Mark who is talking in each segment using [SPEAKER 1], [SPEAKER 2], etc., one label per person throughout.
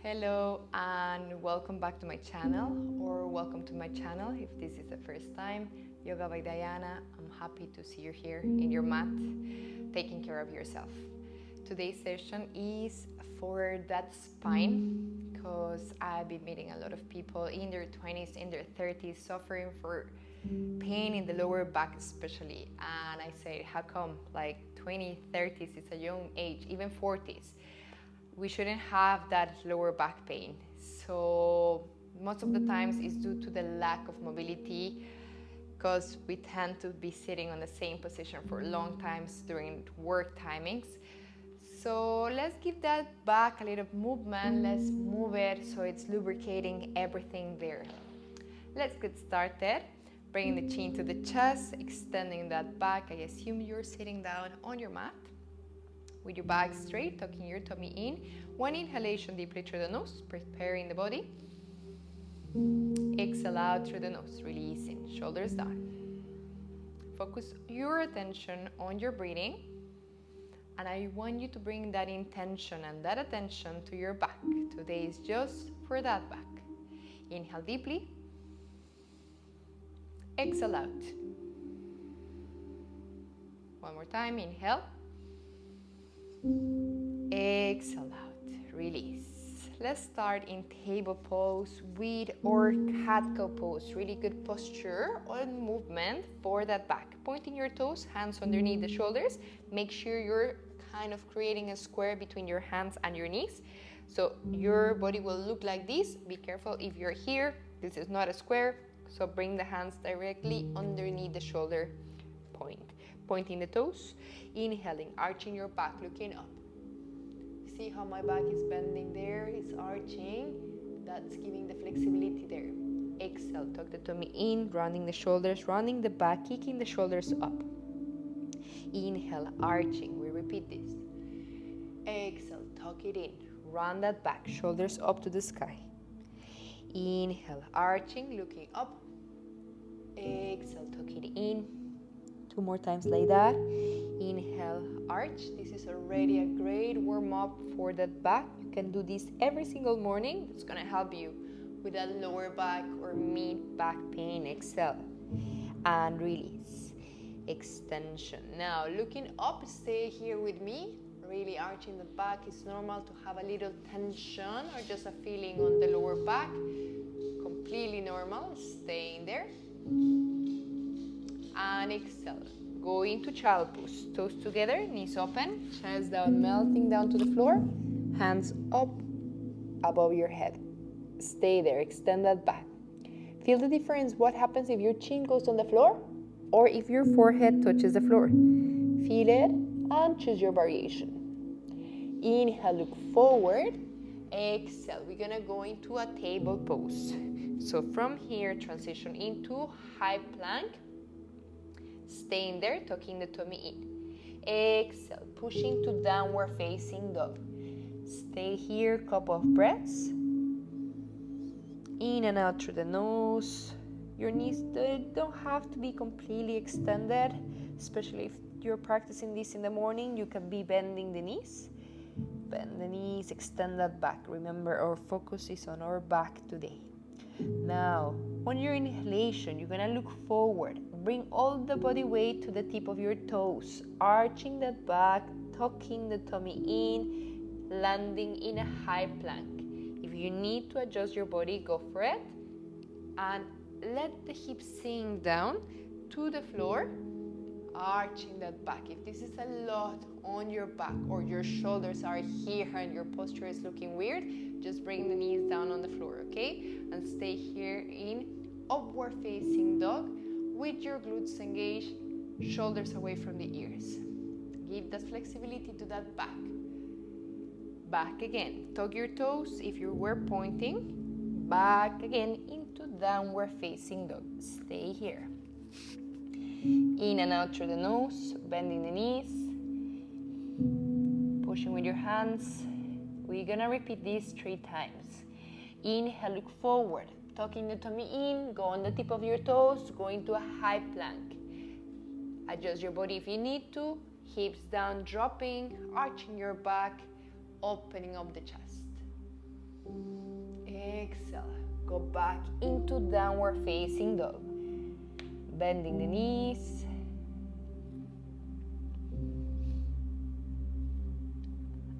[SPEAKER 1] Hello and welcome back to my channel, or welcome to my channel if this is the first time. Yoga by Diana. I'm happy to see you here in your mat, taking care of yourself. Today's session is for that spine, because I've been meeting a lot of people in their 20s, in their 30s, suffering for pain in the lower back especially. And I say, how come? Like 20s, 30s is a young age, even 40s. We shouldn't have that lower back pain. So most of the times it's due to the lack of mobility, because we tend to be sitting on the same position for long times during work timings. So let's give that back a little movement. Let's move it so it's lubricating everything there. Let's get started. Bringing the chin to the chest, extending that back. I assume you're sitting down on your mat with your back straight, tucking your tummy in. One inhalation deeply through the nose, preparing the body. Exhale out through the nose, releasing, shoulders down. Focus your attention on your breathing. And I want you to bring that intention and that attention to your back. Today is just for that back. Inhale deeply. Exhale out. One more time, inhale. Exhale out, release. Let's start in table pose with or cat-cow pose. Really good posture and movement for that back. Pointing your toes, hands underneath the shoulders. Make sure you're kind of creating a square between your hands and your knees. So your body will look like this. Be careful if you're here. This is not a square. So bring the hands directly underneath the shoulder point. Pointing the toes, inhaling, arching your back, looking up. See how my back is bending there, it's arching. That's giving the flexibility there. Exhale, tuck the tummy in, rounding the shoulders, rounding the back, kicking the shoulders up. Inhale, arching, we repeat this. Exhale, tuck it in, round that back, shoulders up to the sky. Inhale, arching, looking up. Exhale, tuck it in. Two more times like that. Inhale, arch. This is already a great warm-up for that back. You can do this every single morning. It's going to help you with that lower back or mid back pain. Exhale and release. Extension. Now looking up, stay here with me. Really arching the back. It's normal to have a little tension or just a feeling on the lower back. Completely normal. Staying there. And exhale. Go into child pose. Toes together, knees open, chest down, melting down to the floor. Hands up above your head. Stay there. Extend that back. Feel the difference. What happens if your chin goes on the floor or if your forehead touches the floor? Feel it and choose your variation. Inhale, look forward. Exhale. We're going to go into a table pose. So from here, transition into high plank. Staying there, tucking the tummy in. Exhale, pushing to downward facing dog. Stay here, couple of breaths. In and out through the nose. Your knees don't have to be completely extended, especially if you're practicing this in the morning. You can be bending the knees. Bend the knees, extend that back. Remember, our focus is on our back today. Now, on your inhalation, you're gonna look forward. Bring all the body weight to the tip of your toes, arching that back, tucking the tummy in, landing in a high plank. If you need to adjust your body, go for it. And let the hips sink down to the floor, arching that back. If this is a lot on your back or your shoulders are here and your posture is looking weird, just bring the knees down on the floor, okay? And stay here in upward facing dog with your glutes engaged, shoulders away from the ears. Give that flexibility to that back. Back again. Tuck your toes if you were pointing. Back again into downward facing dog. Stay here. In and out through the nose, bending the knees, pushing with your hands. We're gonna repeat this 3 times. Inhale, look forward, tucking the tummy in, go on the tip of your toes, go into a high plank. Adjust your body if you need to, hips down, dropping, arching your back, opening up the chest. Exhale. Go back into downward facing dog. Bending the knees.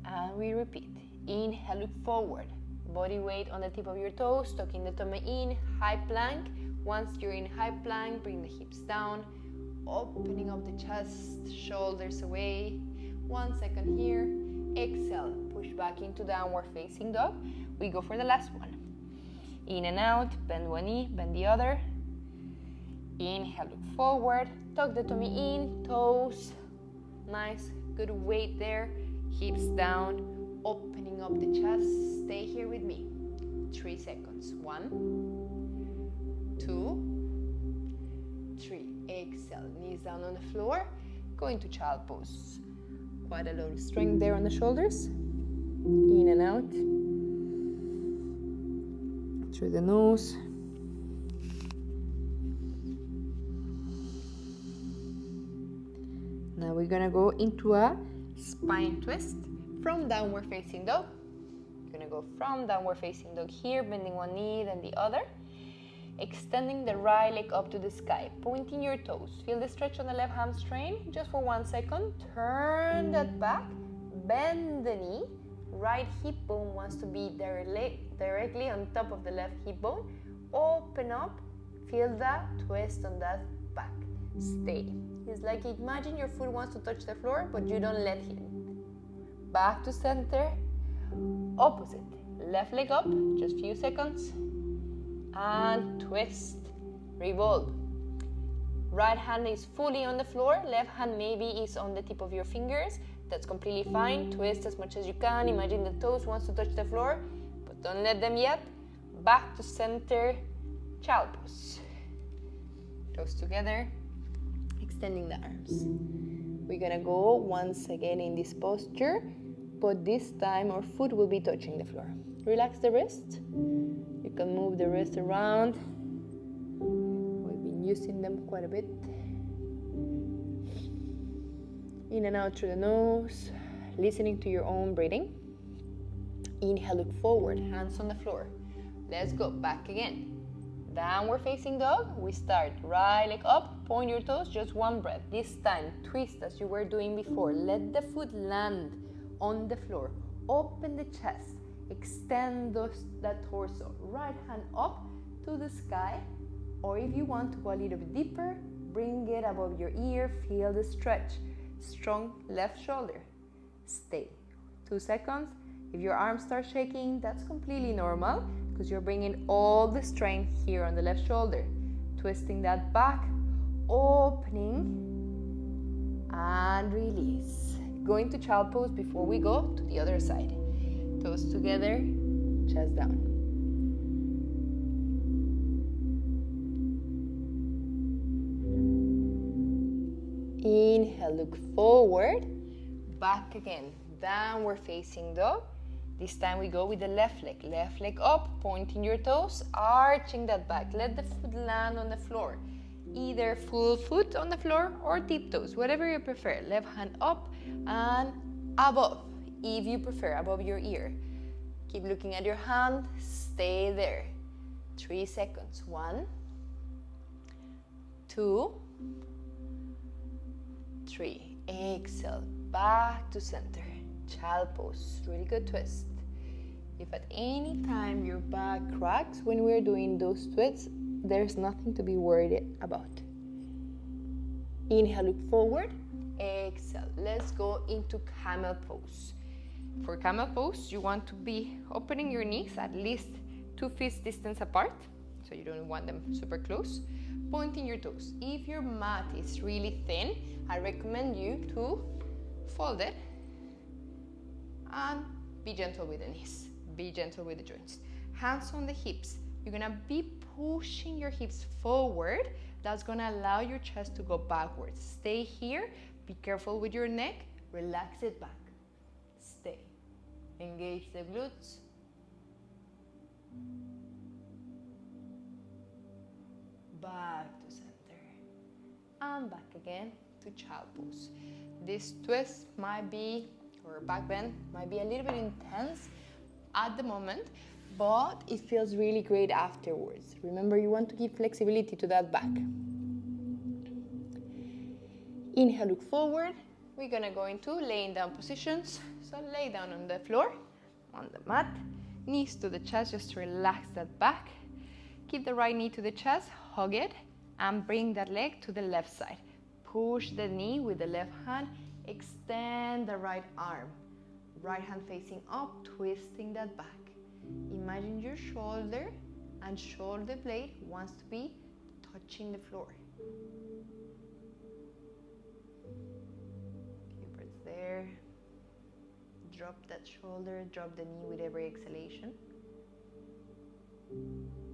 [SPEAKER 1] And we repeat. Inhale, look forward. Body weight on the tip of your toes, tucking the tummy in, high plank. Once you're in high plank, bring the hips down, opening up the chest, shoulders away. 1 second here. Exhale, push back into downward facing dog. We go for the last one. In and out, bend one knee, bend the other. Inhale, look forward, tuck the tummy in, toes. Nice, good weight there. Hips down, opening up the chest. Stay here with me. 3 seconds. 1, 2, 3. Exhale, knees down on the floor. Go into child pose. Quite a lot of strength there on the shoulders. In and out. Through the nose. Now we're gonna go into a spine twist from downward facing dog. You're gonna go from downward facing dog here, bending one knee, then the other. Extending the right leg up to the sky, pointing your toes. Feel the stretch on the left hamstring. Just for 1 second, turn that back, bend the knee. Right hip bone wants to be directly on top of the left hip bone. Open up, feel that twist on that back. Stay. It's like imagine your foot wants to touch the floor, but you don't let it. Back to center, opposite. Left leg up, just few seconds. And twist, revolve. Right hand is fully on the floor, left hand maybe is on the tip of your fingers. That's completely fine. Twist as much as you can. Imagine the toes wants to touch the floor, but don't let them yet. Back to center, child pose. Toes together, extending the arms. We're gonna go once again in this posture, but this time our foot will be touching the floor. Relax the wrist. You can move the wrist around. We've been using them quite a bit. In and out through the nose, listening to your own breathing. Inhale, look forward, hands on the floor. Let's go, back again. Downward facing dog. We start right leg up, point your toes, just one breath. This time, twist as you were doing before. Let the foot land on the floor. Open the chest, extend that torso. Right hand up to the sky, or if you want to go a little bit deeper, bring it above your ear, feel the stretch. Strong left shoulder. Stay. 2 seconds. If your arms start shaking, that's completely normal because you're bringing all the strength here on the left shoulder. Twisting that back, opening, and release. Going to child pose before we go to the other side. Toes together, chest down. Inhale, look forward, back again, downward facing dog. This time we go with the left leg up, pointing your toes, arching that back. Let the foot land on the floor, either full foot on the floor or tiptoes, whatever you prefer. Left hand up and above, if you prefer, above your ear. Keep looking at your hand, stay there. 3 seconds. 1, 2, 3. Exhale, back to center. Child pose, really good twist. If at any time your back cracks when we're doing those twists, there's nothing to be worried about. Inhale, look forward. Exhale, let's go into camel pose. For camel pose, you want to be opening your knees at least 2 feet distance apart, so you don't want them super close. Pointing your toes. If your mat is really thin, I recommend you to fold it and be gentle with the knees. Be gentle with the joints. Hands on the hips. You're gonna be pushing your hips forward. That's gonna allow your chest to go backwards. Stay here. Be careful with your neck. Relax it back. Stay. Engage the glutes. Back to center. And back again to child pose. This twist might be, or back bend, might be a little bit intense. at the moment, but it feels really great afterwards. Remember, you want to give flexibility to that back. Inhale, look forward. We're gonna go into laying down positions. So lay down on the floor, on the mat, knees to the chest, just to relax that back. Keep the right knee to the chest, hug it, and bring that leg to the left side. Push the knee with the left hand, extend the right arm. Right hand facing up, twisting that back. Imagine your shoulder and shoulder blade wants to be touching the floor. Few breaths there. Drop that shoulder, drop the knee with every exhalation.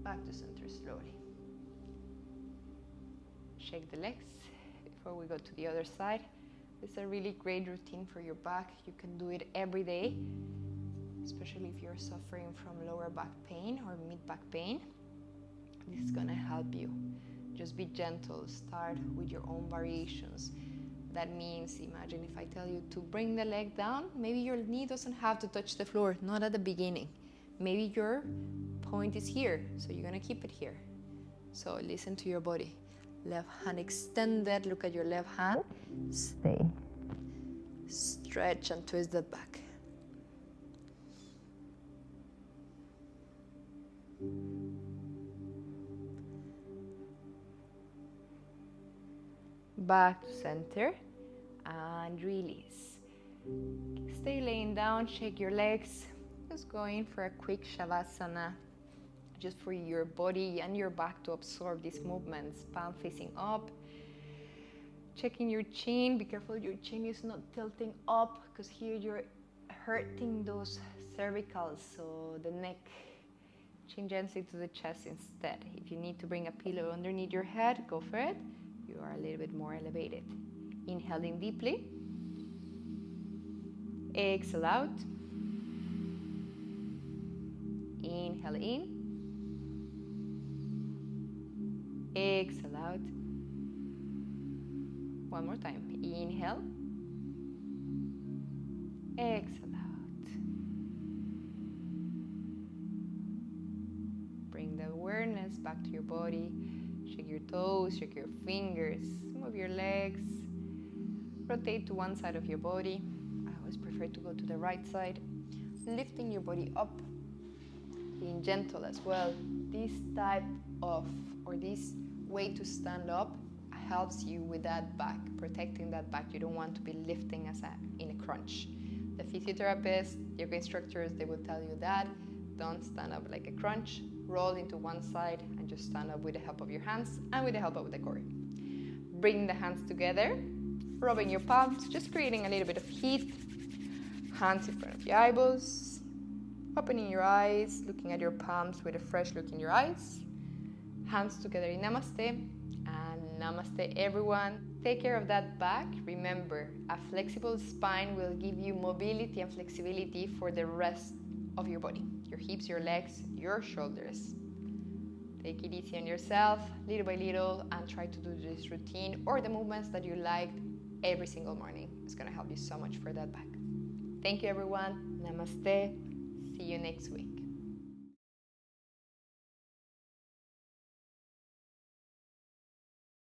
[SPEAKER 1] Back to center slowly. Shake the legs before we go to the other side. It's a really great routine for your back. You can do it every day, especially if you're suffering from lower back pain or mid back pain. This is gonna help you. Just be gentle, start with your own variations. That means, imagine if I tell you to bring the leg down, maybe your knee doesn't have to touch the floor, not at the beginning. Maybe your point is here, so you're gonna keep it here. So listen to your body. Left hand extended, look at your left hand. Stay. Stretch and twist that back. Back to center and release. Stay laying down, shake your legs. Just going for a quick Shavasana, just for your body and your back to absorb these movements. Palm facing up, checking your chin. Be careful your chin is not tilting up, because here you're hurting those cervicals, so the neck. Chin gently to the chest instead. If you need to bring a pillow underneath your head, go for it. You are a little bit more elevated. Inhale in deeply. Exhale out. Inhale in. Exhale out. One more time. Inhale. Exhale out. Bring the awareness back to your body. Shake your toes, shake your fingers, move your legs. Rotate to one side of your body. I always prefer to go to the right side. Lifting your body up. Being gentle as well. This type of, or this way to stand up helps you with that back, protecting that back. You don't want to be lifting in a crunch. The physiotherapists, yoga instructors, they will tell you that. Don't stand up like a crunch. Roll into one side and just stand up with the help of your hands and with the help of the core. Bring the hands together, rubbing your palms, just creating a little bit of heat. Hands in front of your eyeballs. Opening your eyes, looking at your palms with a fresh look in your eyes. Hands together in Namaste. And Namaste, everyone. Take care of that back. Remember, a flexible spine will give you mobility and flexibility for the rest of your body. Your hips, your legs, your shoulders. Take it easy on yourself, little by little, and try to do this routine or the movements that you like every single morning. It's going to help you so much for that back. Thank you, everyone. Namaste. See you next week.